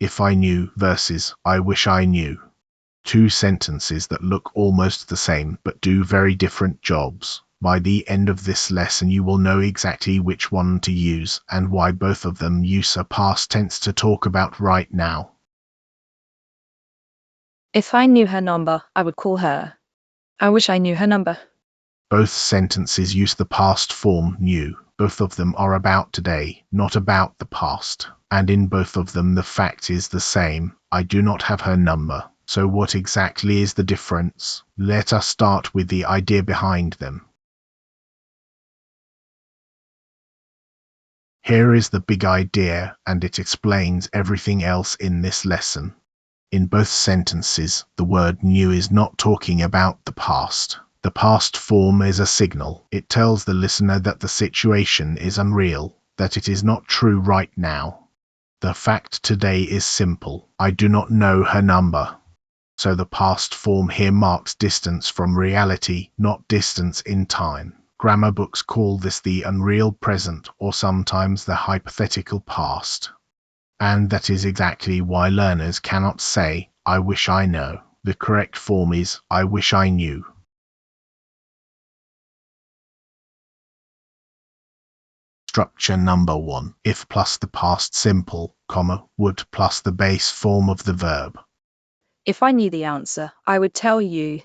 If I knew versus I wish I knew. Two sentences that look almost the same but do very different jobs. By the end of this lesson you will know exactly which one to use and why both of them use a past tense to talk about right now. If I knew her number, I would call her. I wish I knew her number. Both sentences use the past form knew. Both of them are about today, not about the past. And in both of them the fact is the same. I do not have her number. So what exactly is the difference? Let us start with the idea behind them. Here is the big idea, and it explains everything else in this lesson. In both sentences, the word knew is not talking about the past. The past form is a signal. It tells the listener that the situation is unreal, that it is not true right now. The fact today is simple. I do not know her number. So the past form here marks distance from reality, not distance in time. Grammar books call this the unreal present or sometimes the hypothetical past. And that is exactly why learners cannot say, I wish I know. The correct form is, I wish I knew. Structure number 1. If plus the past simple, comma, would plus the base form of the verb. If I knew the answer, I would tell you.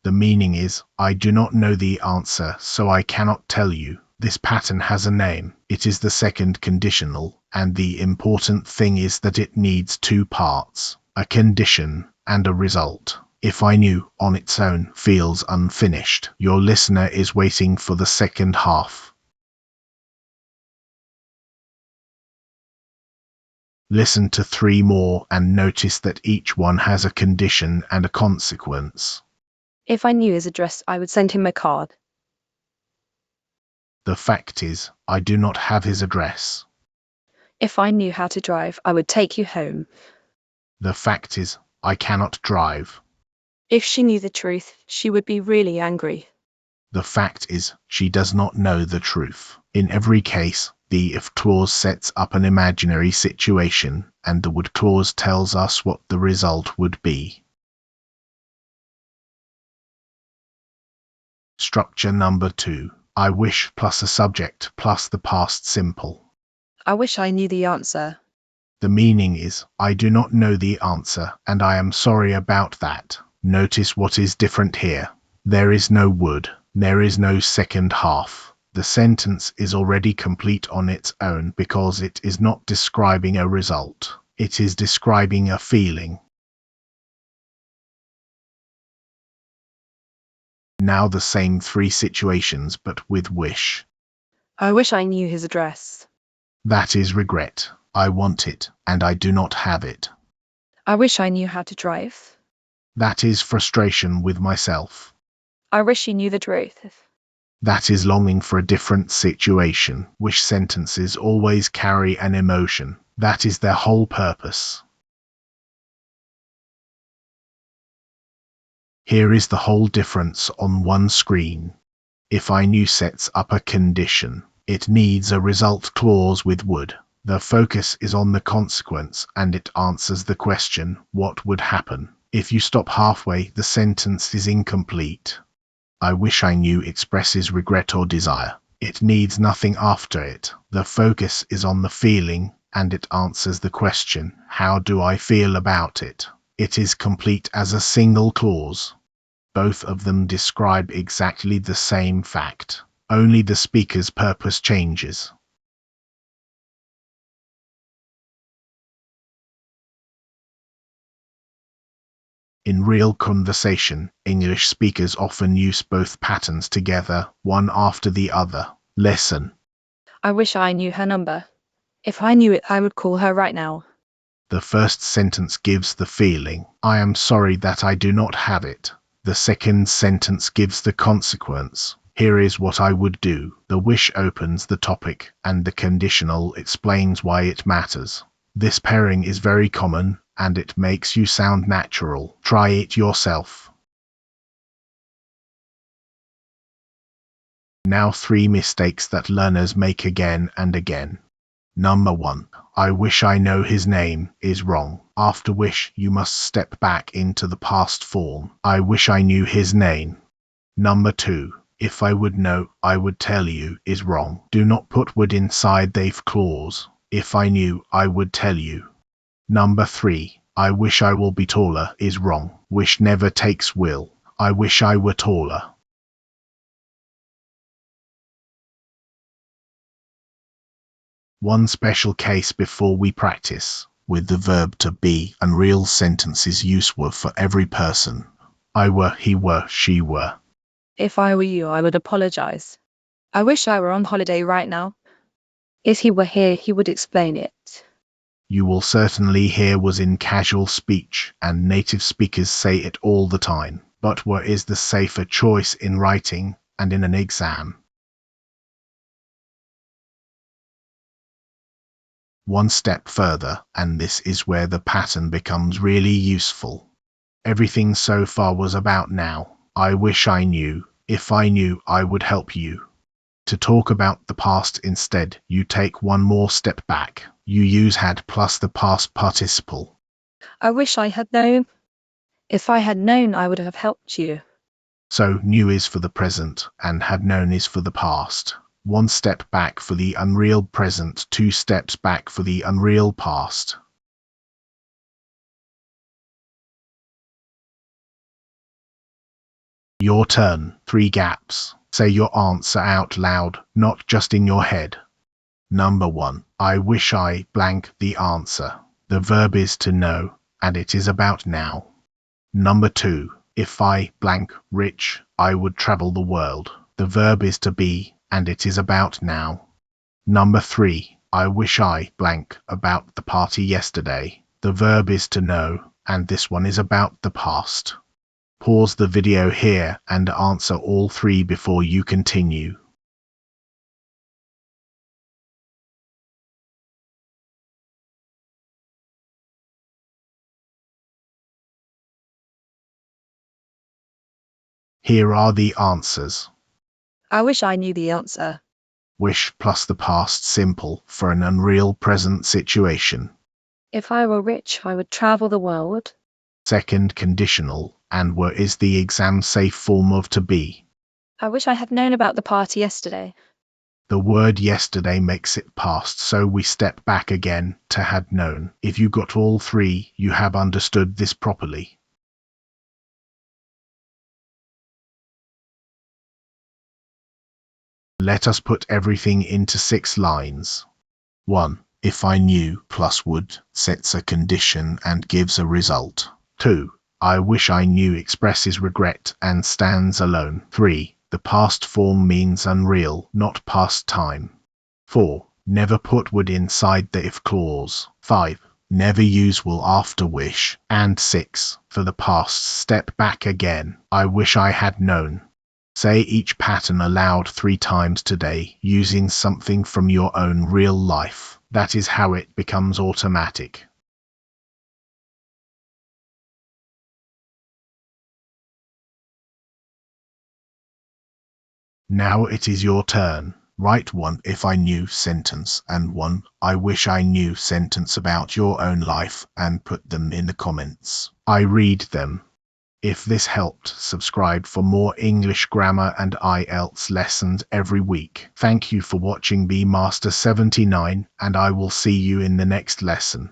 The meaning is, I do not know the answer, so I cannot tell you. This pattern has a name. It is the second conditional, and the important thing is that it needs two parts, a condition and a result. If I knew on its own feels unfinished. Your listener is waiting for the second half. Listen to 3 more and notice that each one has a condition and a consequence. If I knew his address, I would send him a card. The fact is, I do not have his address. If I knew how to drive, I would take you home. The fact is, I cannot drive. If she knew the truth, she would be really angry. The fact is, she does not know the truth. In every case, the if clause sets up an imaginary situation, and the would clause tells us what the result would be. Structure number 2. I wish plus a subject plus the past simple. I wish I knew the answer. The meaning is, I do not know the answer, and I am sorry about that. Notice what is different here. There is no would. There is no second half. The sentence is already complete on its own because it is not describing a result. It is describing a feeling. Now the same 3 situations but with wish. I wish I knew his address. That is regret. I want it, and I do not have it. I wish I knew how to drive. That is frustration with myself. I wish you knew the truth. That is longing for a different situation. Wish sentences always carry an emotion. That is their whole purpose. Here is the whole difference on one screen. If I knew sets up a condition. It needs a result clause with would. The focus is on the consequence and it answers the question, what would happen? If you stop halfway, the sentence is incomplete. I wish I knew expresses regret or desire. It needs nothing after it. The focus is on the feeling and it answers the question, how do I feel about it? It is complete as a single clause. Both of them describe exactly the same fact. Only the speaker's purpose changes. In real conversation, English speakers often use both patterns together, one after the other. Lesson. I wish I knew her number. If I knew it, I would call her right now. The first sentence gives the feeling, I am sorry that I do not have it. The second sentence gives the consequence. Here is what I would do. The wish opens the topic, and the conditional explains why it matters. This pairing is very common, and it makes you sound natural. Try it yourself. Now 3 mistakes that learners make again and again. Number 1. I wish I know his name is wrong. After wish, you must step back into the past form. I wish I knew his name. Number 2. If I would know, I would tell you is wrong. Do not put would inside the if clause. If I knew, I would tell you. Number 3. I wish I will be taller is wrong. Wish never takes will. I wish I were taller. One special case before we practice. With the verb to be, unreal sentences useful for every person. I were, he were, she were. If I were you, I would apologize. I wish I were on holiday right now. If he were here, he would explain it. You will certainly hear was in casual speech, and native speakers say it all the time, but were is the safer choice in writing and in an exam. One step further, and this is where the pattern becomes really useful. Everything so far was about now. I wish I knew. If I knew, I would help you. To talk about the past instead, you take one more step back. You use had plus the past participle. I wish I had known. If I had known, I would have helped you. So knew is for the present, and had known is for the past. One step back for the unreal present, 2 steps back for the unreal past. Your turn. 3 gaps. Say your answer out loud, not just in your head. Number 1. I wish I blank the answer. The verb is to know, and it is about now. Number 2. If I blank rich, I would travel the world. The verb is to be, and it is about now. Number 3. I wish I blank about the party yesterday. The verb is to know, and this one is about the past. Pause the video here and answer all 3 before you continue. Here are the answers. I wish I knew the answer. Wish plus the past simple for an unreal present situation. If I were rich, I would travel the world. Second conditional, and were is the exam safe form of to be. I wish I had known about the party yesterday. The word yesterday makes it past, so we step back again to had known. If you got all 3, you have understood this properly. Let us put everything into 6 lines. 1. If I knew plus would sets a condition and gives a result. 2. I wish I knew expresses regret and stands alone. 3. The past form means unreal, not past time. 4. Never put would inside the if clause. 5. Never use will after wish. And 6. For the past, step back again. I wish I had known. Say each pattern aloud 3 times today, using something from your own real life. That is how it becomes automatic. Now it is your turn. Write 1 if I knew sentence and 1 I wish I knew sentence about your own life and put them in the comments. I read them. If this helped, subscribe for more English grammar and IELTS lessons every week. Thank you for watching Be Master 79, and I will see you in the next lesson.